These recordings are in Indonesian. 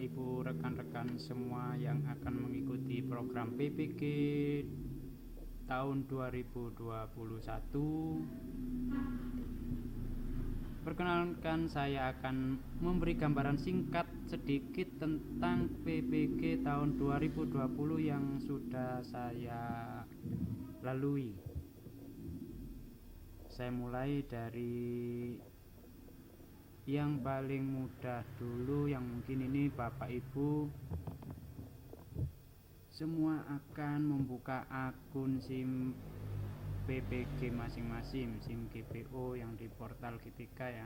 Ibu rekan-rekan semua yang akan mengikuti program PPG tahun 2021. Perkenalkan, saya akan memberi gambaran singkat sedikit tentang PPG tahun 2020 yang sudah saya lalui. Saya mulai dari yang paling mudah dulu, yang mungkin ini Bapak Ibu semua akan membuka akun SIM PPG masing-masing, SIM GPO yang di portal Kitika ya.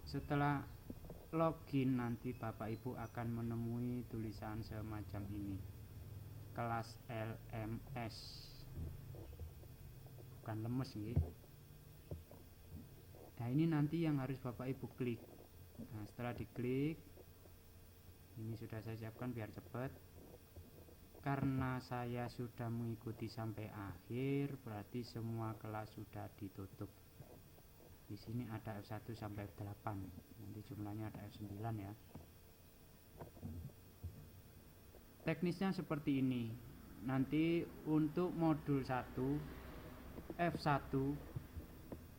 Setelah login nanti Bapak Ibu akan menemui tulisan semacam ini, kelas LMS, bukan lemes nih. Nah ini nanti yang harus Bapak Ibu klik. Nah setelah diklik, ini sudah saya siapkan biar cepat. Karena saya sudah mengikuti sampai akhir, berarti semua kelas sudah ditutup. Di sini ada F1 sampai F8, nanti jumlahnya ada F9 ya. Teknisnya seperti ini. Nanti untuk modul 1 F1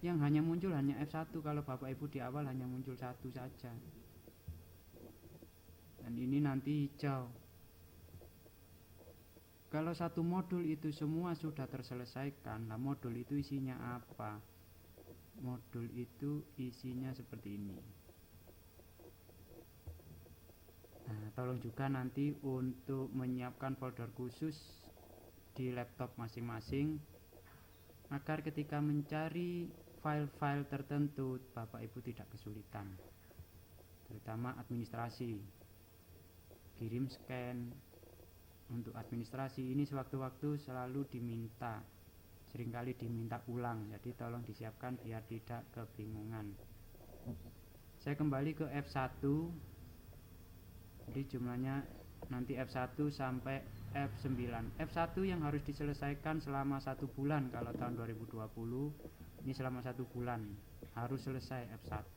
yang hanya muncul hanya F1, kalau Bapak Ibu di awal hanya muncul 1 saja. Dan ini nanti hijau. Kalau satu modul itu semua sudah terselesaikan, nah modul itu isinya apa? Modul itu isinya seperti ini. Nah, tolong juga nanti untuk menyiapkan folder khusus di laptop masing-masing, agar ketika mencari file-file tertentu Bapak Ibu tidak kesulitan, terutama administrasi, kirim scan. Untuk administrasi ini sewaktu-waktu selalu diminta, seringkali diminta ulang, jadi tolong disiapkan biar tidak kebingungan. Saya kembali ke F1, jadi jumlahnya nanti F1 sampai F9. F1 yang harus diselesaikan selama 1 bulan, kalau tahun 2020 ini selama 1 bulan harus selesai F1.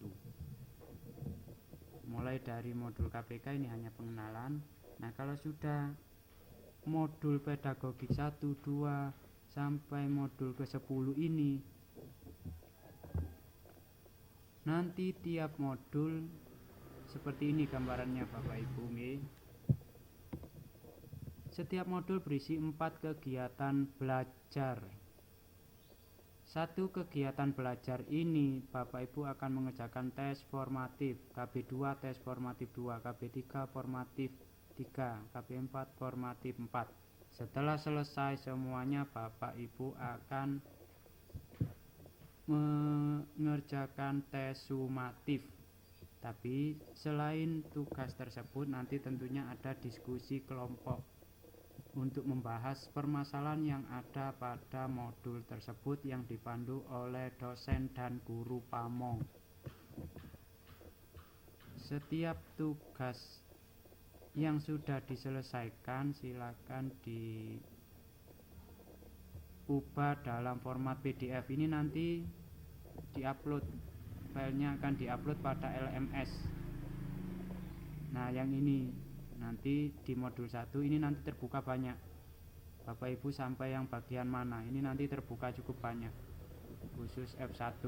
Mulai dari modul KPK ini hanya pengenalan. Nah kalau sudah modul pedagogik 1, 2 sampai modul ke-10 ini, nanti tiap modul seperti ini gambarannya Bapak Ibu. Setiap modul berisi 4 kegiatan belajar. Satu kegiatan belajar ini Bapak Ibu akan mengerjakan tes formatif, KB2 tes formatif 2, KB3 formatif 3, KB4 formatif 4. Setelah selesai semuanya, Bapak Ibu akan mengerjakan tes sumatif. Tapi selain tugas tersebut, nanti tentunya ada diskusi kelompok untuk membahas permasalahan yang ada pada modul tersebut yang dipandu oleh dosen dan guru pamong. Setiap tugas yang sudah diselesaikan silakan diubah dalam format PDF. Ini nanti diupload, filenya akan diupload pada LMS. Nah yang ini nanti di modul 1 ini nanti terbuka banyak. Bapak Ibu sampai yang bagian mana, ini nanti terbuka cukup banyak, khusus F1.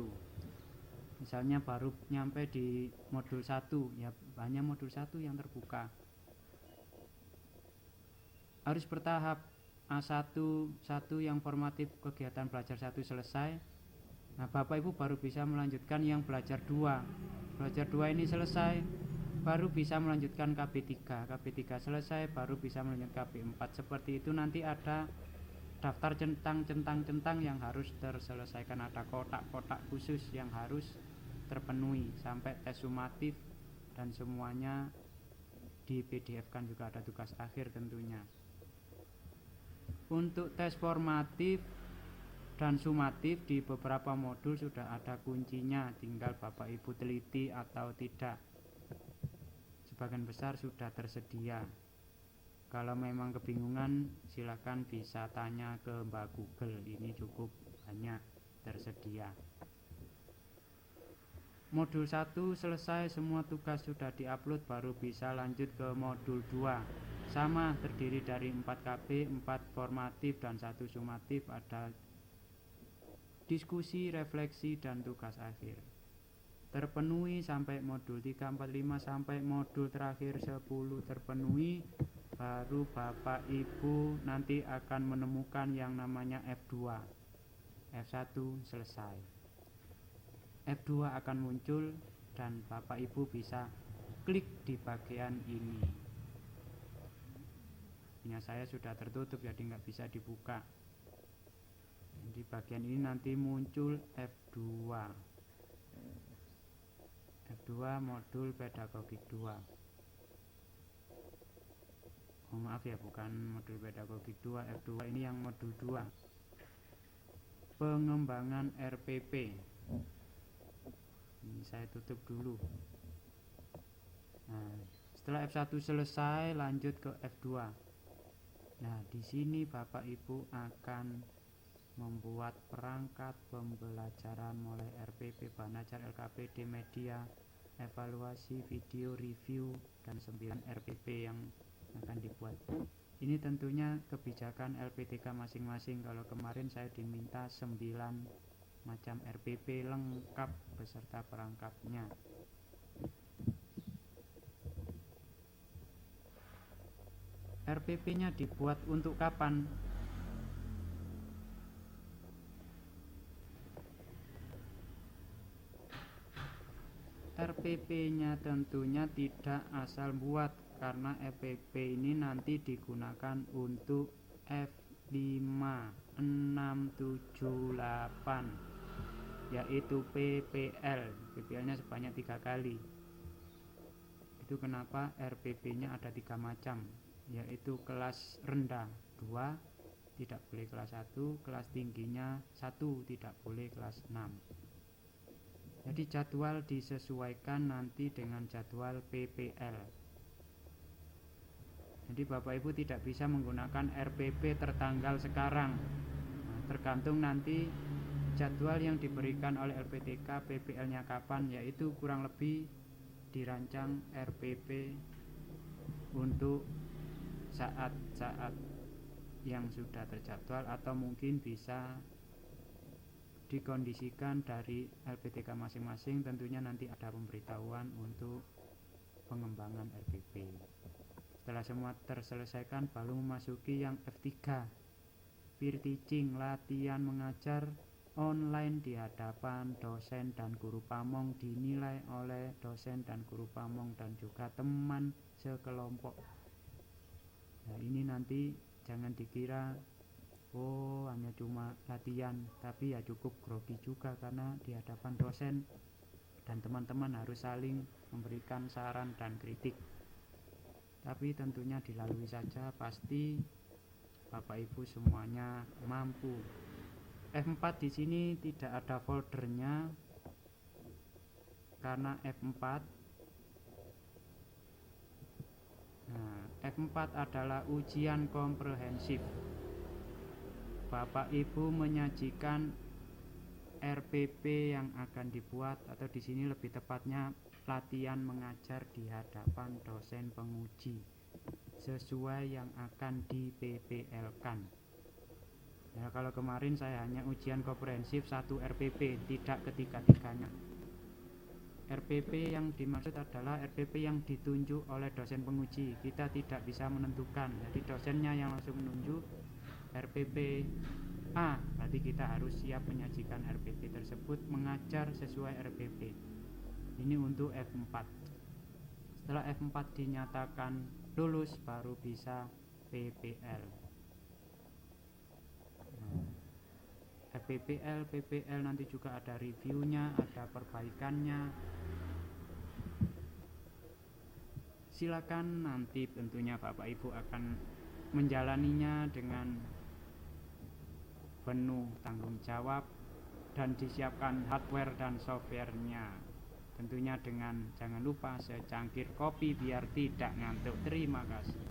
Misalnya baru nyampe di modul 1, ya banyak modul 1 yang terbuka. Harus bertahap. A1 yang formatif kegiatan belajar 1 selesai. Nah Bapak Ibu baru bisa melanjutkan yang belajar 2. Belajar 2 ini selesai, baru bisa melanjutkan KB3. KB3 selesai, baru bisa melanjutkan KB4. Seperti itu. Nanti ada daftar centang yang harus terselesaikan, ada kotak-kotak khusus yang harus terpenuhi sampai tes sumatif, dan semuanya di PDF kan, juga ada tugas akhir tentunya. Untuk tes formatif dan sumatif di beberapa modul sudah ada kuncinya, tinggal Bapak Ibu teliti atau tidak. Sebagian besar sudah tersedia. Kalau memang kebingungan silakan bisa tanya ke Mbak Google, ini cukup banyak tersedia. modul 1 selesai, semua tugas sudah diupload, baru bisa lanjut ke modul 2. Sama, terdiri dari 4 KB, 4 formatif dan 1 sumatif. Ada diskusi, refleksi, dan tugas akhir. Terpenuhi sampai modul 3, 4, 5, sampai modul terakhir 10 terpenuhi, baru Bapak Ibu nanti akan menemukan yang namanya F2. F1 selesai, F2 akan muncul dan Bapak Ibu bisa klik di bagian ini. Punya saya sudah tertutup, jadi nggak bisa dibuka. Di bagian ini nanti muncul F2. F2 modul pedagogik 2. Oh maaf ya, bukan modul pedagogik 2. F2 ini yang modul 2. Pengembangan RPP. Ini saya tutup dulu. Nah, setelah F1 selesai, lanjut ke F2. Nah, di sini Bapak Ibu akan membuat perangkat pembelajaran mulai RPP, bahan ajar, LKPD, media, evaluasi, video, review, dan 9 RPP yang akan dibuat. Ini tentunya kebijakan LPTK masing-masing. Kalau kemarin saya diminta 9 macam RPP lengkap beserta perangkatnya. RPP-nya dibuat untuk kapan? RPP-nya tentunya tidak asal buat, karena RPP ini nanti digunakan untuk F5, 6, 7, 8, yaitu PPL. PPL-nya sebanyak 3 kali. Itu kenapa RPP-nya ada 3 macam, yaitu kelas rendah 2, tidak boleh kelas 1, kelas tingginya 1, tidak boleh kelas 6. Jadi jadwal disesuaikan nanti dengan jadwal PPL. Jadi Bapak Ibu tidak bisa menggunakan RPP tertanggal sekarang. Nah, tergantung nanti jadwal yang diberikan oleh LPTK, PPL-nya kapan, yaitu kurang lebih dirancang RPP untuk saat-saat yang sudah terjadwal, atau mungkin bisa dikondisikan dari LPTK masing-masing. Tentunya nanti ada pemberitahuan untuk pengembangan RPP. Setelah semua terselesaikan, baru memasuki yang F3, peer teaching, latihan mengajar online di hadapan dosen dan guru pamong, dinilai oleh dosen dan guru pamong dan juga teman sekelompok. Nah, ini nanti jangan dikira hanya cuma latihan, tapi ya cukup grogi juga, karena di hadapan dosen dan teman-teman harus saling memberikan saran dan kritik. Tapi tentunya dilalui saja, pasti Bapak Ibu semuanya mampu. F4 di sini tidak ada foldernya, karena F4. Nah, F4 adalah ujian komprehensif. Bapak Ibu menyajikan RPP yang akan dibuat, atau di sini lebih tepatnya latihan mengajar di hadapan dosen penguji sesuai yang akan di PPL-kan. Ya, kalau kemarin saya hanya ujian komprehensif 1 RPP, tidak ketiga-tiganya. RPP yang dimaksud adalah RPP yang ditunjuk oleh dosen penguji. Kita tidak bisa menentukan, jadi dosennya yang langsung menunjuk RPP A, berarti kita harus siap menyajikan RPP tersebut, mengajar sesuai RPP. Ini untuk F4. Setelah F4 dinyatakan lulus, baru bisa PPL. PPL nanti juga ada reviewnya, ada perbaikannya. Silakan nanti tentunya Bapak Ibu akan menjalaninya dengan penuh tanggung jawab, dan disiapkan hardware dan softwarenya. Tentunya dengan jangan lupa secangkir kopi biar tidak ngantuk. Terima kasih.